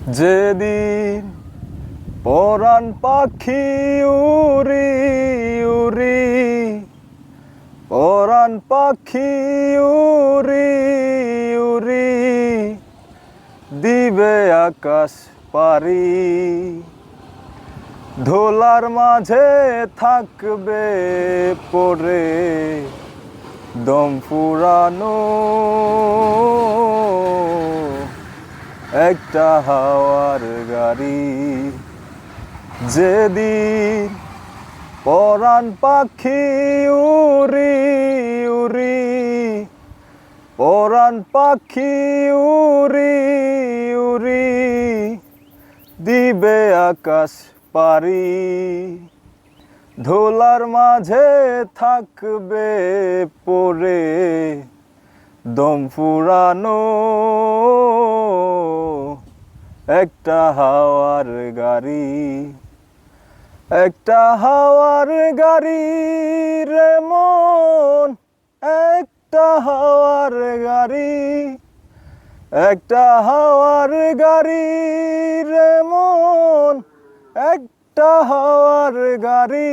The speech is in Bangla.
যেদিন পরাণ পাখি উড়ি উড়ি, পরাণ পাখি উড়ি উড়ি দিবে আকাশ পারি, ধোলার মাঝে থাকবে পড়ে দম ফুরানো একটা হাওয়ার গাড়ি। যেদিন পরাণ পাখি উড়ি উড়ি, পরাণ পাখি উড়ি উড়ি দিবে আকাশ পারি, ধোলার মাঝে থাকবে পড়ে দম ফুরানো একটা হাওয়ার গাড়ি। একটা হাওয়ার গাড়ি রে মন, একটা হাওয়ার গাড়ি, একটা হাওয়ার গাড়ি রে মন, একটা হাওয়ার গাড়ি।